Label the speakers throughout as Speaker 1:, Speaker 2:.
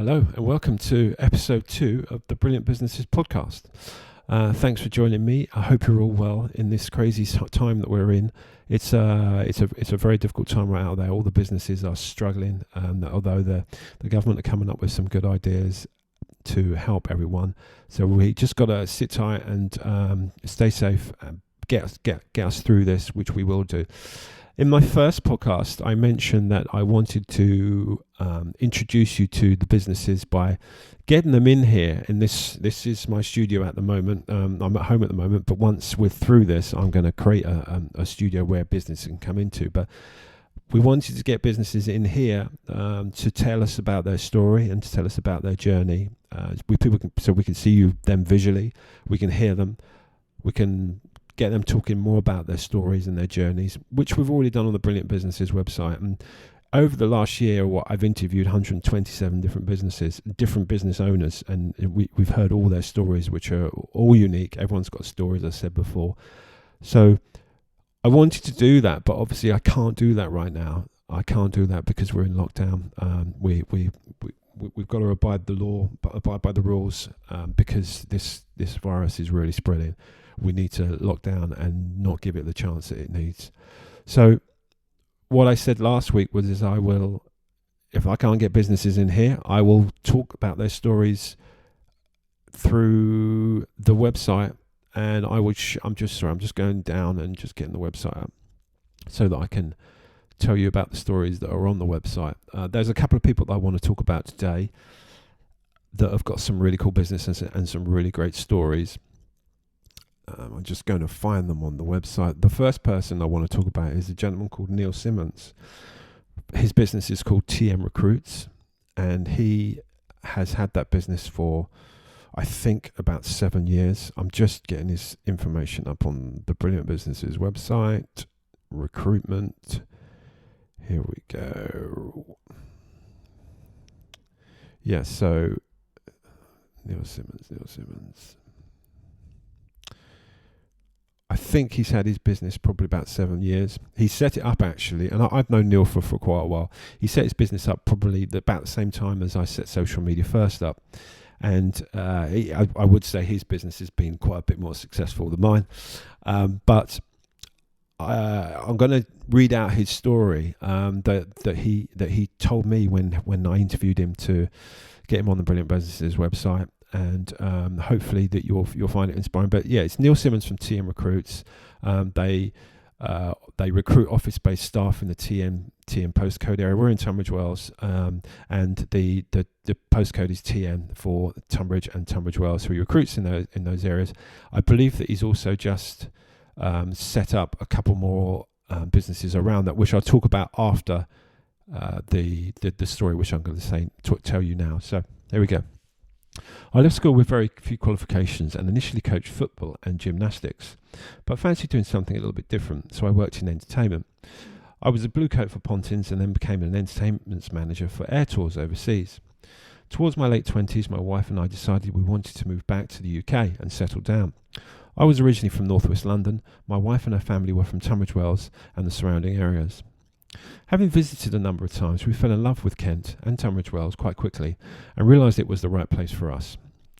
Speaker 1: Hello and welcome to episode 2 of the Brilliant Businesses podcast. Thanks for joining me. I hope you're all well in this crazy time that we're in. It's a very difficult time right out there. All the businesses are struggling, although the government are coming up with some good ideas to help everyone. So we just got to sit tight and stay safe and get us through this, which we will do. In my first podcast, I mentioned that I wanted to introduce you to the businesses by getting them in here. And this is my studio at the moment. I'm at home at the moment, but once we're through this, I'm going to create a studio where business can come into. But we wanted to get businesses in here to tell us about their story and to tell us about their journey. So we can see them visually, we can hear them, we can get them talking more about their stories and their journeys, which we've already done on the Brilliant Businesses website. And over the last year, I've interviewed 127 different businesses, different business owners, and we've heard all their stories, which are all unique. Everyone's got stories, as I said before. So I wanted to do that, but obviously I can't do that right now. I can't do that because we're in lockdown. We've got to abide by the rules because this virus is really spreading. We need to lock down and not give it the chance that it needs. So what I said last week was if I can't get businesses in here, I will talk about their stories through the website, and I'm just going down and just getting the website up so that I can tell you about the stories that are on the website. There's a couple of people that I want to talk about today that have got some really cool businesses and some really great stories. I'm just going to find them on the website. The first person I want to talk about is a gentleman called Neil Simmons. His business is called TM Recruits, and he has had that business for, I think, about 7 years. I'm just getting his information up on the Brilliant Businesses website. Recruitment. Here we go. Yeah, so Neil Simmons. I think he's had his business probably about 7 years. He set it up actually, and I've known Neil for quite a while. He set his business up probably about the same time as I set Social Media First up. And I would say his business has been quite a bit more successful than mine. But I'm going to read out his story that he told me when I interviewed him to get him on the Brilliant Businesses website. And hopefully that you'll find it inspiring. But yeah, it's Neil Simmons from TM Recruits. They recruit office-based staff in the TM postcode area. We're in Tunbridge Wells, and the postcode is TM for Tunbridge and Tunbridge Wells. So he recruits in those areas. I believe that he's also just set up a couple more businesses around that, which I'll talk about after the story, which I'm going to tell you now. So there we go. I left school with very few qualifications and initially coached football and gymnastics, but fancied doing something a little bit different, so I worked in entertainment. I was a blue coat for Pontins and then became an entertainment manager for air tours overseas. Towards my late 20s, my wife and I decided we wanted to move back to the UK and settle down. I was originally from northwest London. My wife and her family were from Tunbridge Wells and the surrounding areas. Having visited a number of times, we fell in love with Kent and Tunbridge Wells quite quickly and realised it was the right place for us.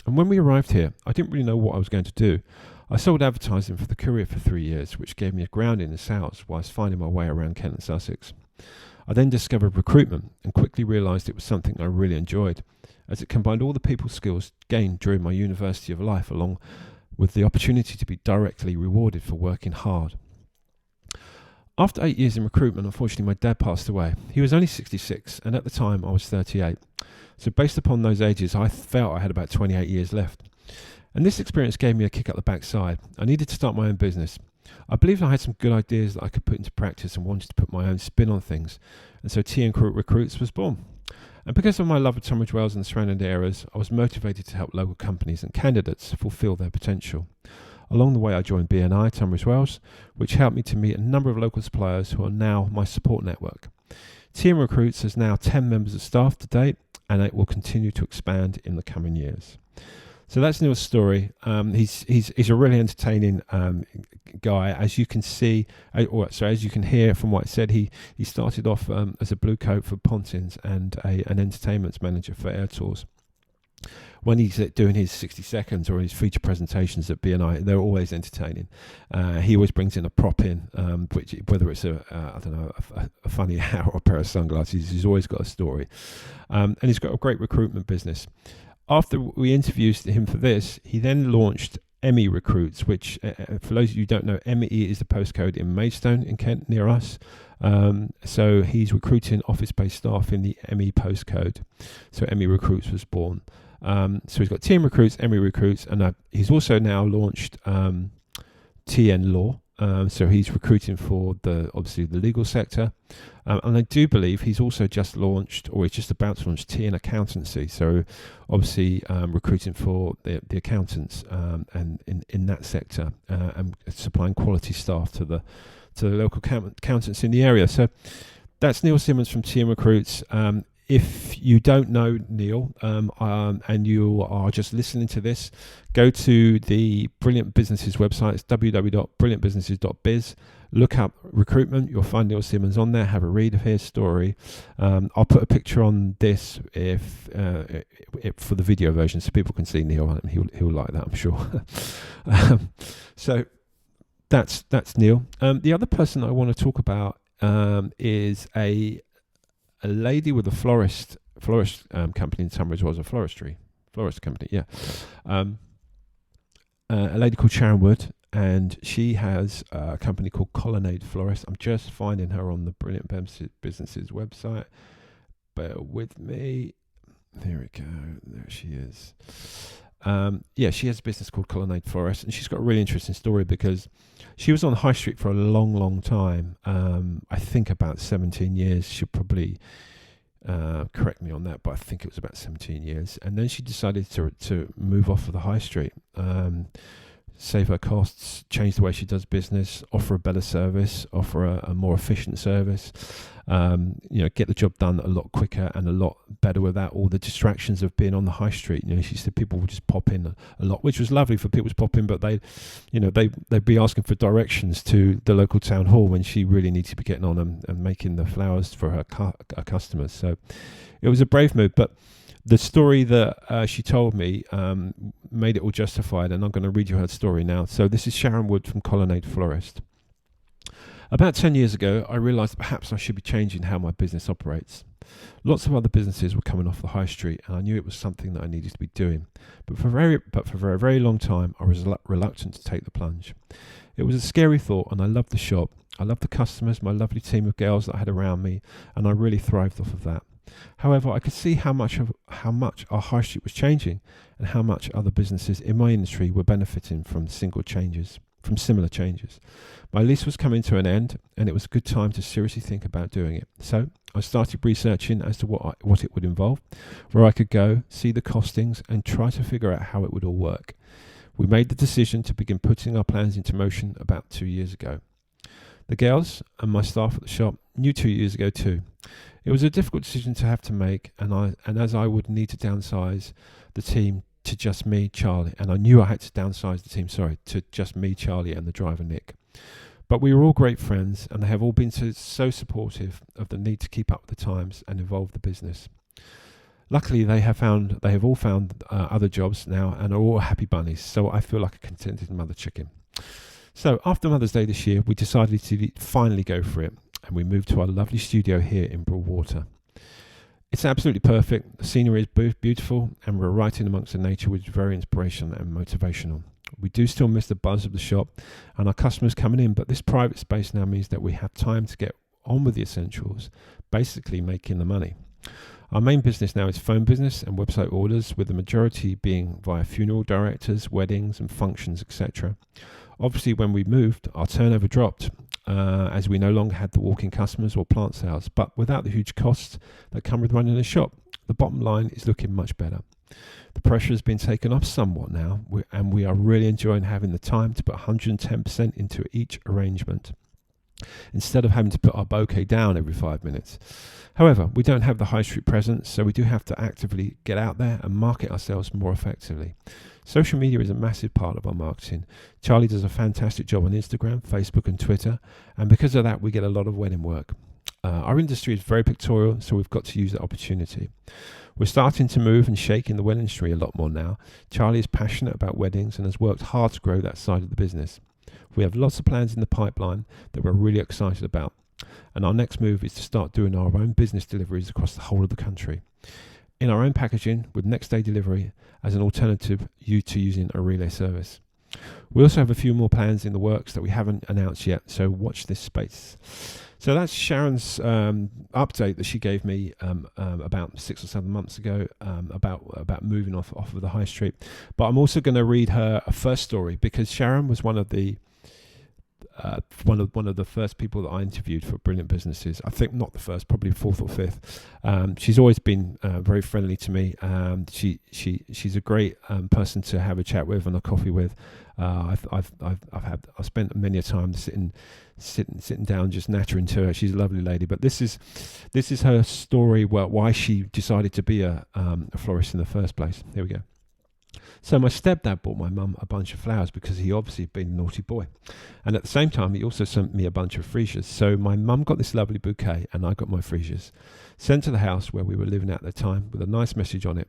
Speaker 1: And when we arrived here, I didn't really know what I was going to do. I sold advertising for the Courier for 3 years, which gave me a grounding in sales whilst finding my way around Kent and Sussex. I then discovered recruitment and quickly realised it was something I really enjoyed, as it combined all the people skills gained during my university of life along with the opportunity to be directly rewarded for working hard. After 8 years in recruitment, unfortunately, my dad passed away. He was only 66, and at the time, I was 38. So based upon those ages, I felt I had about 28 years left. And this experience gave me a kick up the backside. I needed to start my own business. I believed I had some good ideas that I could put into practice and wanted to put my own spin on things. And so TM Recruits was born. And because of my love of Tunbridge Wells and the surrounding areas, I was motivated to help local companies and candidates fulfil their potential. Along the way, I joined BNI Tunbridge Wells, which helped me to meet a number of local suppliers who are now my support network. TM Recruits has now 10 members of staff to date, and it will continue to expand in the coming years. So that's Neil's story. He's a really entertaining guy, as you can see. As you can hear from what I said, he started off as a blue coat for Pontins and an entertainment manager for Air Tours. When he's doing his 60 seconds or his feature presentations at BNI, they're always entertaining. He always brings in a prop in, which, whether it's a funny hat or a pair of sunglasses, he's always got a story. And he's got a great recruitment business. After we interviewed him for this, he then launched Emmy Recruits, which, for those of you who don't know, Emmy is the postcode in Maidstone in Kent, near us. So he's recruiting office-based staff in the Emmy postcode. So Emmy Recruits was born. So he's got Team Recruits, Emmy Recruits, and he's also now launched TN Law. So he's recruiting for obviously the legal sector. And I do believe he's also just launched, or he's just about to launch, TN Accountancy. So obviously recruiting for the accountants and in that sector, and supplying quality staff to the local accountants in the area. So that's Neil Simmons from TN Recruits. If you don't know Neil and you are just listening to this, go to the Brilliant Businesses website. It's www.brilliantbusinesses.biz. Look up recruitment. You'll find Neil Simmons on there. Have a read of his story. I'll put a picture on this if for the video version, so people can see Neil, and he'll like that, I'm sure. So that's Neil. The other person I want to talk about is a lady with a florist company in Tunbridge Wells, a florist company, yeah. A lady called Sharon Wood, and she has a company called Colonnade Florist. I'm just finding her on the Brilliant Businesses website. Bear with me. There we go. There she is. She has a business called Colonnade Florist, and she's got a really interesting story because she was on High Street for a long, long time. I think about 17 years. She'll probably correct me on that, but I think it was about 17 years. And then she decided to move off of the High Street, save her costs, change the way she does business, offer a better service, offer a more efficient service, get the job done a lot quicker and a lot better without all the distractions of being on the high street. She said people would just pop in a lot, which was lovely for people to pop in, but they'd be asking for directions to the local town hall when she really needs to be getting on and making the flowers for her customers. So it was a brave move, but the story that she told me made it all justified, and I'm going to read you her story now. So this is Sharon Wood from Colonnade Florist. About 10 years ago, I realised perhaps I should be changing how my business operates. Lots of other businesses were coming off the high street, and I knew it was something that I needed to be doing. But for a very long time, I was reluctant to take the plunge. It was a scary thought, and I loved the shop. I loved the customers, my lovely team of girls that I had around me, and I really thrived off of that. However, I could see how much our high street was changing, and how much other businesses in my industry were benefiting from similar changes. My lease was coming to an end, and it was a good time to seriously think about doing it. So I started researching as to what it would involve, where I could go, see the costings, and try to figure out how it would all work. We made the decision to begin putting our plans into motion about 2 years ago. The girls and my staff at the shop knew 2 years ago too. It was a difficult decision to have to make, and as I would need to downsize the team to just me, Charlie, and I knew I had to downsize the team, to just me, Charlie, and the driver, Nick. But we were all great friends, and they have all been so supportive of the need to keep up with the times and evolve the business. Luckily, they have all found other jobs now and are all happy bunnies, so I feel like a contented mother chicken. So after Mother's Day this year, we decided to finally go for it, and we moved to our lovely studio here in Broadwater. It's absolutely perfect. The scenery is beautiful, and we're right in amongst the nature, which is very inspirational and motivational. We do still miss the buzz of the shop and our customers coming in, but this private space now means that we have time to get on with the essentials, basically making the money. Our main business now is phone business and website orders, with the majority being via funeral directors, weddings and functions, etc. Obviously, when we moved, our turnover dropped as we no longer had the walk-in customers or plant sales, but without the huge costs that come with running a shop, the bottom line is looking much better. The pressure has been taken off somewhat now, and we are really enjoying having the time to put 110% into each arrangement. instead of having to put our bouquet down every 5 minutes. However, we don't have the high street presence, so we do have to actively get out there and market ourselves more effectively. Social media is a massive part of our marketing. Charlie does a fantastic job on Instagram, Facebook and Twitter, and because of that we get a lot of wedding work. Our industry is very pictorial, so we've got to use that opportunity. We're starting to move and shake in the wedding industry a lot more now. Charlie is passionate about weddings and has worked hard to grow that side of the business. We have lots of plans in the pipeline that we're really excited about. And our next move is to start doing our own business deliveries across the whole of the country. In our own packaging with next day delivery as an alternative to using a relay service. We also have a few more plans in the works that we haven't announced yet, so watch this space. So that's Sharon's update that she gave me about 6 or 7 months ago about moving off of the high street. But I'm also going to read her a first story, because Sharon was one of the first people that I interviewed for Brilliant Businesses. I think not the first, probably fourth or fifth. She's always been very friendly to me. She's a great person to have a chat with and a coffee with. I've spent many a time sitting down, just nattering to her. She's a lovely lady. But this is her story. Why she decided to be a florist in the first place. Here we go. So my stepdad bought my mum a bunch of flowers because he obviously had been a naughty boy. And at the same time, he also sent me a bunch of freesias. So my mum got this lovely bouquet and I got my freesias sent to the house where we were living at the time with a nice message on it.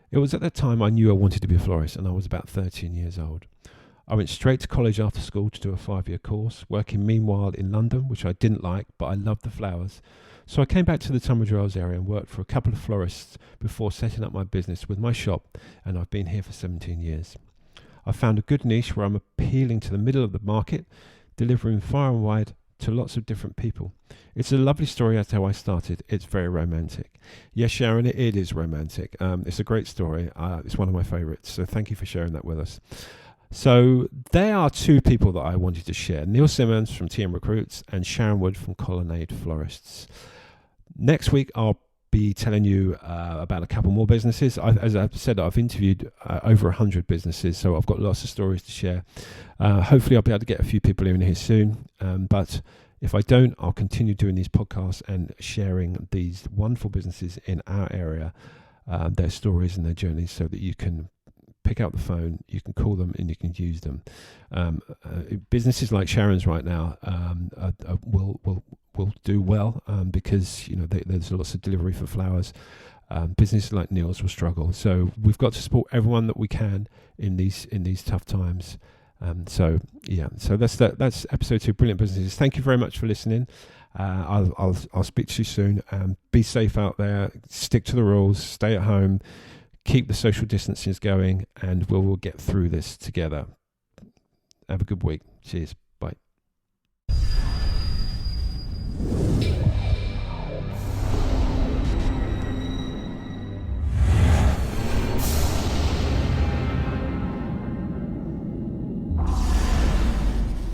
Speaker 1: It was at that time I knew I wanted to be a florist, and I was about 13 years old. I went straight to college after school to do a 5-year course, working meanwhile in London, which I didn't like, but I loved the flowers. So I came back to the Tunbridge Wells area and worked for a couple of florists before setting up my business with my shop, and I've been here for 17 years. I've found a good niche where I'm appealing to the middle of the market, delivering far and wide to lots of different people. It's a lovely story as to how I started. It's very romantic. Yes, Sharon, it is romantic. It's a great story. It's one of my favourites, so thank you for sharing that with us. So there are two people that I wanted to share. Neil Simmons from TM Recruits and Sharon Wood from Colonnade Florists. Next week, I'll be telling you about a couple more businesses. As I've said, I've interviewed over 100 businesses, so I've got lots of stories to share. Hopefully, I'll be able to get a few people in here soon. But if I don't, I'll continue doing these podcasts and sharing these wonderful businesses in our area, their stories and their journeys, so that you can pick up the phone, you can call them, and you can use them. Businesses like Sharon's right now will do well because there's lots of delivery for flowers. Businesses like Neil's will struggle, so we've got to support everyone that we can in these tough times. So that's episode 2, Brilliant Businesses. Thank you very much for listening. I'll speak to you soon. Be safe out there. Stick to the rules. Stay at home. Keep the social distances going, and we'll get through this together. Have a good week. Cheers. Bye.